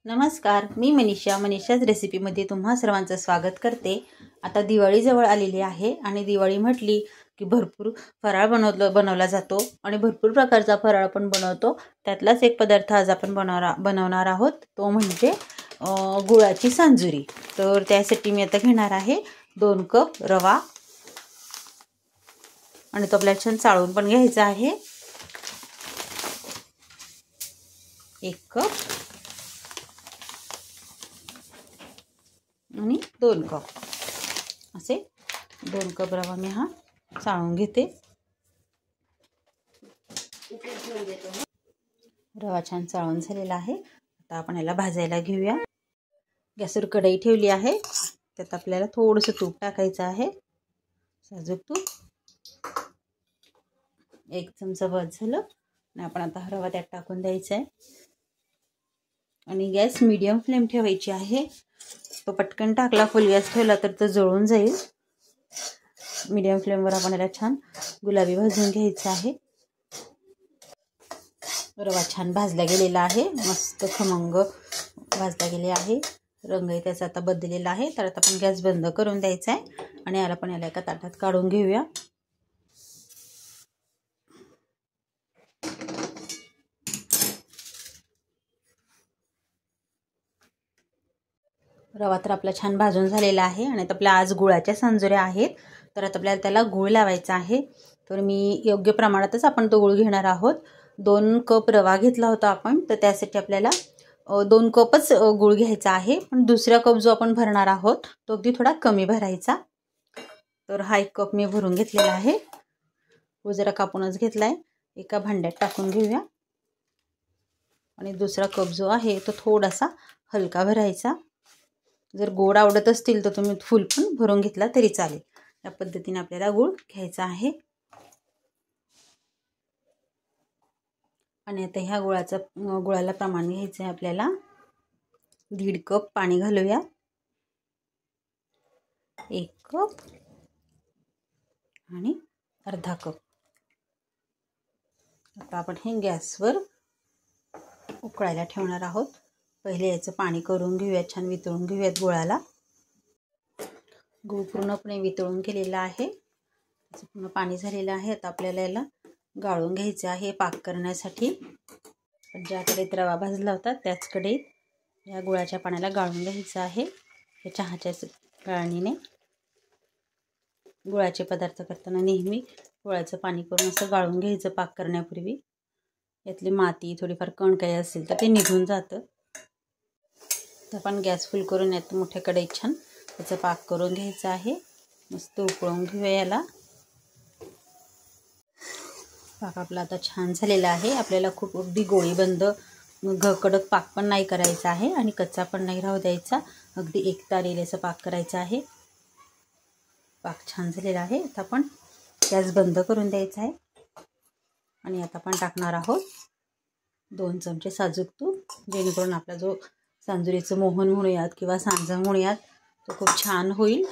नमस्कार, मी मनीषाच रेसिपीमध्ये तुम्हा सर्वांचं स्वागत करते। आता दिवाळी जवळ आलेली आहे आणि दिवाळी म्हटली की भरपूर फराळ बनवला जातो आणि भरपूर प्रकारचा फराळ पण बनवतो। त्यातलाच एक पदार्थ आज आपण बनवणार आहोत, तो म्हणजे गुळाची सांजुरी। तर त्यासाठी मी आता घेणार आहे 2 कप रवा आणि तो आपल्याला छान चाळून पण घ्यायचा आहे। 1 कप आणि 2 कप असे 2 कप रवा मी हा चाळून घेते। रवा छान चाळून झालेला आहे। आता आपण याला भाजायला घेऊया। गॅसवर कढई ठेवली आहे, त्यात आपल्याला थोडंसं तूप टाकायचं आहे, साजूक तूप। 1 चमचा बस झालं आणि आपण आता रवा त्यात टाकून द्यायचा आहे आणि गॅस मीडियम फ्लेम ठेवायची आहे। तो पटकन टाकला फुल गॅस ठेवला तर तो जळून जाईल। मीडियम फ्लेमवर आपण याला छान गुलाबी भाजून घ्यायचं आहे। रवा छान भाजला गेलेला आहे, मस्त खमंग भाजला गेले आहे। रंगही त्याचा आता बदललेला आहे। तर आता आपण गॅस बंद करून द्यायचा आहे आणि याला एका ताटात काढून घेऊया। रवा तर आपला छान भाजून झालेला आहे आणि आता आपल्या आज गुळाच्या सांजुऱ्या आहेत, तर आता आपल्याला त्याला गुळ लावायचा आहे। तर मी योग्य प्रमाणातच आपण तो गुळ घेणार आहोत। 2 कप रवा घेतला होता आपण, तर त्यासाठी आपल्याला 2 कपच गुळ घ्यायचा आहे, पण दुसरा कप जो आपण भरणार आहोत तो अगदी थोडा कमी भरायचा। तर हा 1 कप मी भरून घेतलेला आहे। गुळ जरा कापूनच घेतलाय। एका भांड्यात टाकून घेऊया आणि दुसरा कप जो आहे तो थोडासा हलका भरायचा। जर गोड आवडत असतील तर तुम्ही फुल पण भरून घेतला तरी चालेल। या पद्धतीने आपल्याला गुळ घ्यायचा आहे आणि आता ह्या गुळाला प्रमाण घ्यायचं आहे आपल्याला। 1.5 कप पाणी घालूया, 1 कप आणि अर्धा कप। आता आपण हे गॅसवर उकळायला ठेवणार आहोत। पहिले याचं पाणी करून घेऊया, छान वितळून घेऊयात गुळाला। गुळ पूर्णपणे वितळून गेलेला आहे, त्याचं पूर्ण पाणी झालेलं आहे। आता आपल्याला याला गाळून घ्यायचं आहे पाक करण्यासाठी। ज्या कढईत रवा भाजला होता त्याच कढईत या गुळाच्या पाण्याला गाळून घ्यायचं आहे। हे चहाच्या गाळणीने गुळाचे पदार्थ करताना नेहमी गुळाचं पाणी करून असं गाळून घ्यायचं पाक करण्यापूर्वी। यातली माती थोडीफार कण काही असेल तर ते निघून जातं। तर आपण गॅस फुल करून यात मोठ्या कढईत छान त्याचा पाक करून घ्यायचा आहे। मस्त उकळून घेऊया याला। पाक आपला आता छान झालेला आहे। आपल्याला खूप अगदी गोळीबंद कडक पाक पण नाही करायचा आहे आणि कच्चा पण नाही राहू द्यायचा। अगदी एकतार येईल असं पाक करायचा आहे। पाक छान झालेला आहे। आता आपण गॅस बंद करून द्यायचा आहे आणि आता आपण टाकणार आहोत 2 चमचे साजूक तूप, जेणेकरून आपला जो सांजुरीचं मोहन म्हणूयात किंवा सांजा म्हणूयात तो खूप छान होईल।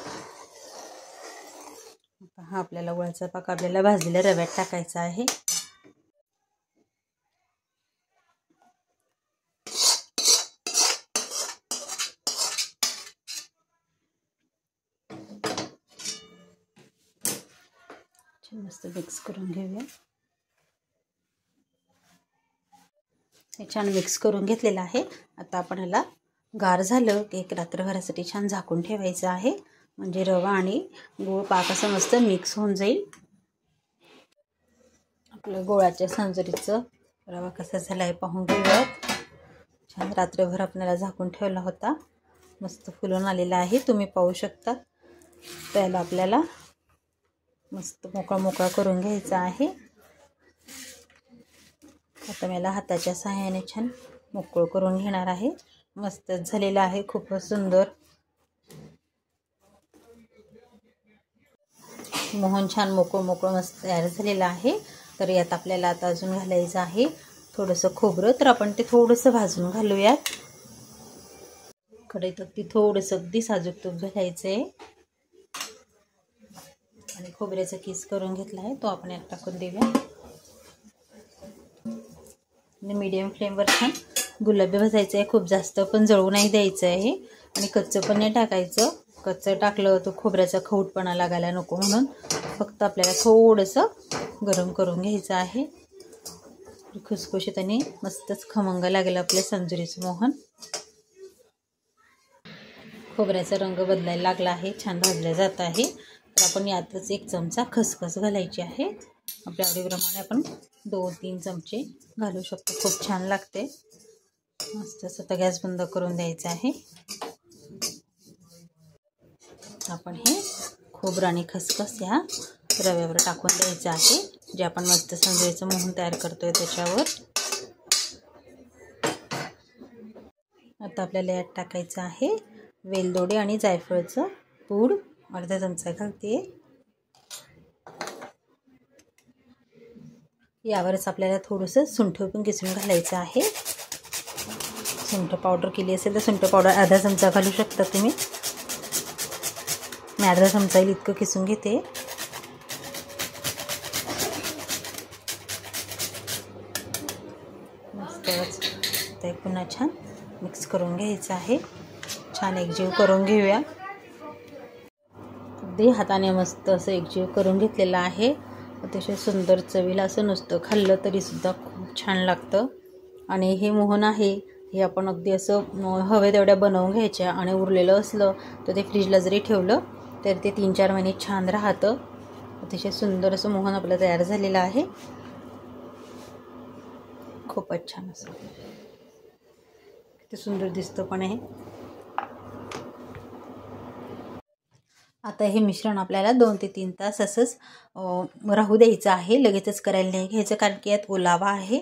हा आपल्याला गुळाचा पाक आपल्याला भाजलेल्या रव्यात टाकायचा आहे। मस्त मिक्स करून घेऊया। हे छान मिक्स करून घेतलेलं आहे। आता आपण ह्याला गार झालं की 1 रात्रभरासाठी छान झाकून ठेवायचं आहे, म्हणजे रवा आणि गूळ पाक असं मस्त मिक्स होऊन जाईल। आपल्या गुळाच्या सांजुरीचं रवा कसा झाला आहे पाहून घेऊयात। छान रात्रभर आपल्याला झाकून ठेवला होता, मस्त फुलून आलेला आहे, तुम्ही पाहू शकता। त्याला आपल्याला मस्त मोकळा करून घ्यायचा आहे। आता मला हाताच्या सहाय्याने छान मोकळं करून घेणार आहे। मस्त झालेला आहे, खूपच सुंदर मोहन छान मोकळं मस्त तयार झालेलं आहे। तर यात आपल्याला आता अजून घालायचं आहे थोडंसं खोबरं। तर आपण ते थोडंसं भाजून घालूयात। कढईत अगदी थोडंसं अगदी साजूक तूप घालायचं आहे आणि खोबऱ्याचा किस करून घेतला आहे तो आपण यात टाकून देऊया आणि मीडियम फ्लेमवर छान गुलाबी भाजायचं आहे, खूप जास्त पण जळू नाही द्यायचं आहे आणि कच्चं पण नाही टाकायचं. कच्चं टाकलं तर खोबऱ्याचा खवटपणा लागायला नको, म्हणून फक्त आपल्याला थोडंसं गरम करून घ्यायचं आहे. खुसखुशीत आणि मस्तच खमंग लागेल आपल्या संजुरीचं मोहन. खोबऱ्याचा रंग बदलायला लागला आहे, छान भाजलं जात आहे. तर आपण यातच 1 चमचा खसखस घालायची आहे. आपल्या आवडीप्रमाणे आपण 2-3 चमचे घालू शकतो, खूप छान लागते. मस्त असं गॅस बंद करून द्यायचा आहे. आपण हे खोबरं आणि खसखस या रव्यावर टाकून द्यायचं आहे, जे आपण मस्त संजुरीचं मोहन तयार करतोय त्याच्यावर. आता आपल्याला यात टाकायचं आहे वेलदोडे आणि जायफळचं पूड, अर्धा चमचा घालते. यावरच आपल्याला थोडंसं सुंठ पण किसून घालायचं आहे. सुंठ पावडर केली असेल तर सुंठ पावडर अर्धा चमचा घालू शकता तुम्ही. मी अर्धा चमचा इतकं किसून घेते. मस्तच ते पुन्हा छान मिक्स करून घ्यायचं आहे. छान एकजीव करून घेऊया. अगदी हाताने मस्त असं एकजीव करून घेतलेलं आहे. अतिशय सुंदर चवीला असं नुसतं खाल्लं तरीसुद्धा खूप छान लागतं. आणि हे मोहन आहे हे आपण अगदी असं हवे तेवढ्या बनवून घ्यायच्या आणि उरलेलं असलं तर ते फ्रीजला जरी ठेवलं तर ते 3-4 महिने छान राहतं. अतिशय सुंदर असं मोहन आपलं तयार झालेलं आहे. खूपच छान असं किती सुंदर दिसतं पण आहे. आता हे मिश्रण आपल्याला 2 ते 3 तास असंच राहू द्यायचं आहे. लगेचच करायला नाही घ्यायचं, कारण की यात ओलावा आहे.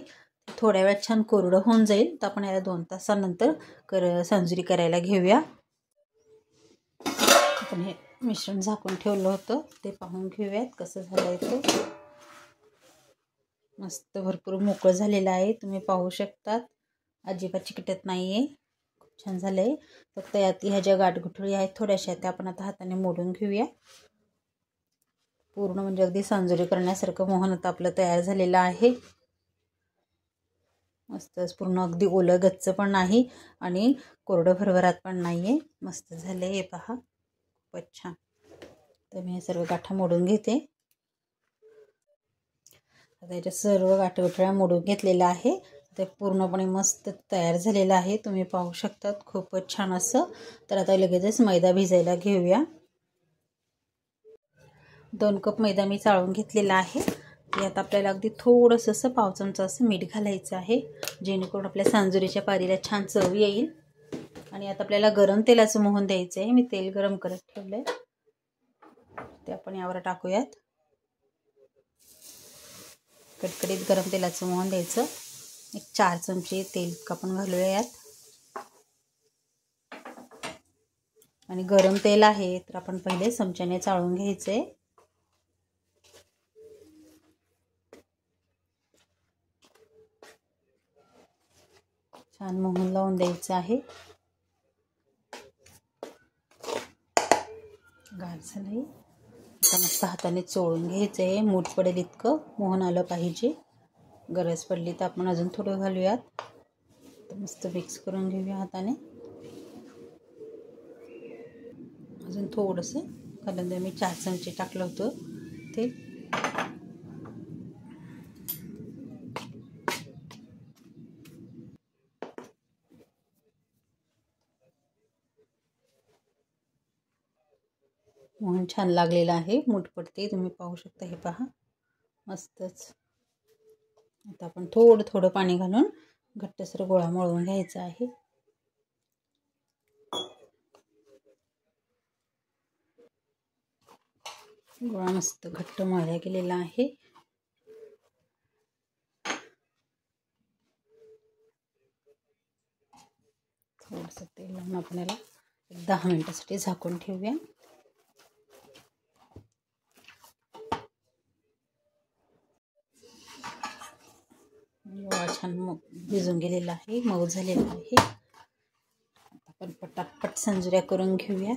थोड्या वेळात छान कोरडं होऊन जाईल. तर आपण याला 2 तासानंतर संजुरी करायला घेऊया. आपण हे मिश्रण झाकून ठेवलं होतं ते पाहून घेऊयात कसं झालं ते. मस्त भरपूर मोकळं झालेलं आहे, तुम्ही पाहू शकतात. अजिबात चिकटत नाही आहे, खूप छान झालं आहे. फक्त यात ह्या ज्या गाठगुठळी आहेत थोड्याशा त्या आपण आता हाताने मोडून घेऊया. पूर्ण म्हणजे अगदी संजुरी करण्यासारखं मोहन आता आपलं तयार झालेलं आहे. मस्तच पूर्ण अगदी ओलं गच्च पण नाही आणि कोरडं भरभरात पण नाही आहे. मस्त झालं आहे हे पहा, खूपच छान. तर मी हे सर्व गाठा मोडून घेते. आता याच्या सर्व गाठगुठळ्या मोडून घेतलेल्या आहे. ते पूर्णपणे मस्त तयार झालेलं आहे, तुम्ही पाहू शकतात. खूपच छान असं. तर आता लगेचच मैदा भिजायला घेऊया. 2 कप मैदा मी चाळून घेतलेला आहे. यात आपल्याला अगदी थोडंसं असं 1/2 चमचा असं मीठ घालायचं आहे, जेणेकरून आपल्या सांजुरीच्या पारीला छान चव येईल. आणि आता आपल्याला गरम तेलाचं मोहन द्यायचं आहे. मी तेल गरम करत ठेवलं आहे, ते आपण यावर टाकूयात. कडकडीत गरम तेलाचं मोहन द्यायचं. 4 चमचे तेल आपण घालूया यात. आणि गरम तेल आहे तर आपण पहिले चमच्याने चाळून घ्यायचे. छान मोहन लावून द्यायचं आहे. गार झालंय. आता मस्त हाताने चोळून घ्यायचं आहे, मूठ पडेल इतकं मोहन आलं पाहिजे. गरज पडली तर आपण अजून थोडं घालूयात. तर मस्त मिक्स करून घेऊया हाताने. अजून थोडंसं घालून द्या. मी 4 चमचे टाकलं होतं ते. मोहन छान लागलेलं आहे, मूठ पडते, तुम्ही पाहू शकता. हे पहा मस्तच. आता आपण थोडं थोडं पाणी घालून घट्टसर गोळा मळून घ्यायचा आहे. गोळा मस्त घट्ट मळला गेलेला आहे. थोडंसं तेल लावून आपण याला 10 मिनिटासाठी झाकून ठेवूया. छान मग भिजून गेलेला आहे, मऊ झालेला आहे. आपण पटापट संजुऱ्या करून घेऊया.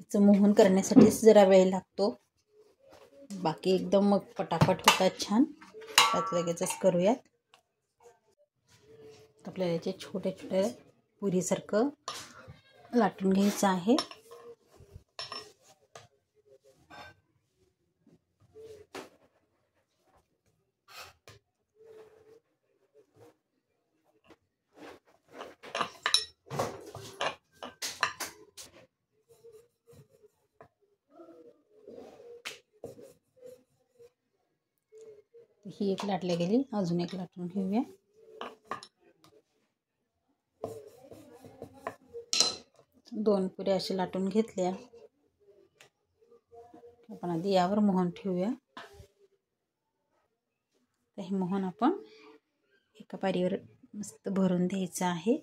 याचं मोहन करण्यासाठीच जरा वेळ लागतो, बाकी एकदम मग पटापट होतात छान. त्यात लगेचच करूयात. आपल्याला याचे छोटे छोटे पुरीसारखं लाटून घ्यायचं आहे. ही एक लाटली गेली, अजून एक लाटून घेऊया. दोन पुऱ्या अशी लाटून घेतल्या. आपण आधी यावर मोहन ठेवूया. तर हे मोहन आपण एका पारीवर मस्त भरून द्यायचं आहे.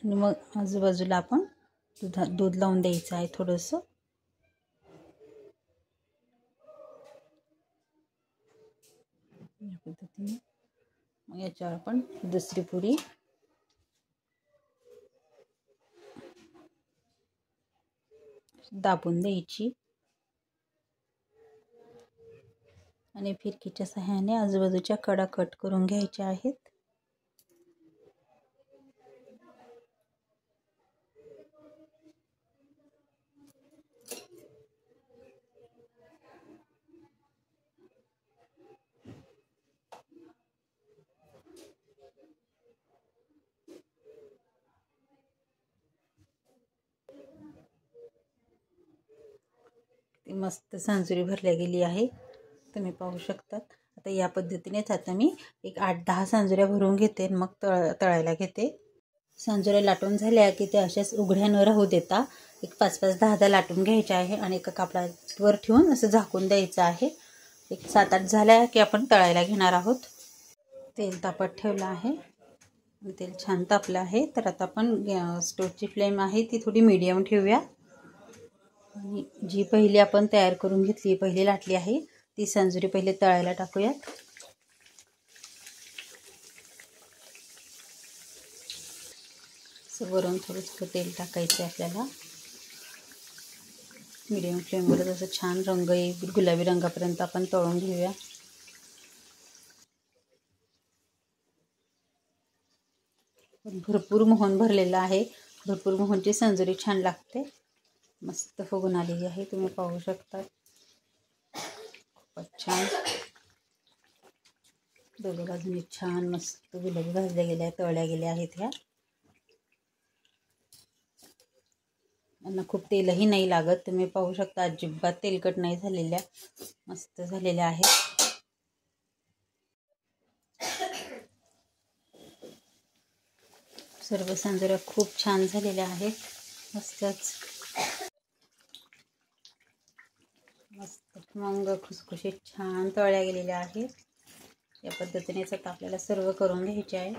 आणि मग आजूबाजूला आपण दूध लावून द्यायचं आहे थोडंसं. या पद्धतीने मग याच्यावर आपण दुसरी पुरी दाबून द्यायची आणि फिरकीच्या सहाय्याने आजूबाजूच्या कडा कट करून घ्यायच्या आहेत. मस्त सांजुरी भरल्या गेली आहे, तुम्ही पाहू शकतात. आता या पद्धतीनेच आता मी एक 8-10 सांजुऱ्या भरून घेते, मग तळायला घेते. सांजुऱ्या लाटून झाल्या की ते अशाच उघड्या न राहू देता एक 5-5, 10-10 लाटून घ्यायचे आहे आणि एका कापडावर ठेवून असं झाकून द्यायचं आहे. एक 7-8 झाल्या की आपण तळायला घेणार आहोत. तेल तापत ठेवलं आहे, तेल छान तापलं आहे. तर आता आपण स्टोवची फ्लेम आहे ती थोडी मीडियम ठेवूया आणि जी पहिली आपण तयार करून घेतली, पहिली लाटली आहे ती सांजुरी पहिले तळायला टाकूयात. वरून थोडंसं तेल टाकायचं आपल्याला. मीडियम फ्लेमवर असं छान रंग येईल, गुलाबी रंगापर्यंत आपण तळून घेऊया. भरपूर मोहन भरलेलं आहे, भरपूर मोहनची सांजुरी छान लागते. मस्त फुगून आलेली आहे, तुम्ही पाहू शकता. खूपच छान दोन्ही बाजूने छान मस्त गुलाबी भाजल्या गेल्या, तळल्या गेल्या आहेत. ह्या यांना खूप तेलही नाही लागत, तुम्ही पाहू शकता. अजिबात तेलकट नाही झालेल्या, मस्त झालेल्या आहेत. सर्व सांजुऱ्या खूप छान झालेल्या आहेत. मस्तच मस्त खमंग खुसखुशीत छान तळल्या गेलेल्या आहेत. या पद्धतीनेच आता आपल्याला सर्व करून घ्यायचे आहे.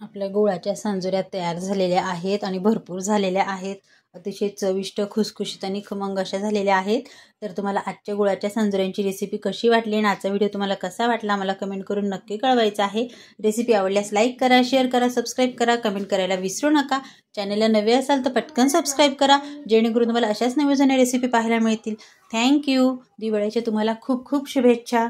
आपल्या गुळाच्या सांजुऱ्या तयार झालेल्या आहेत आणि भरपूर झालेल्या आहेत. अतिशय चविष्ट, खुसखुशीत आणि खमंग अशा झालेल्या आहेत. तर तुम्हाला आजच्या गुळाच्या सांजुऱ्यांची रेसिपी कशी वाटली आणि आजचा व्हिडिओ तुम्हाला कसा वाटला मला कमेंट करून नक्की कळवायचं आहे. रेसिपी आवडल्यास लाईक करा, शेअर करा, सबस्क्राईब करा, कमेंट करायला विसरू नका. चॅनलला नवे असाल तर पटकन सबस्क्राईब करा, जेणेकरून तुम्हाला अशाच नवीन रेसिपी पाहायला मिळतील. थँक्यू. दिवाळीच्या तुम्हाला खूप खूप शुभेच्छा.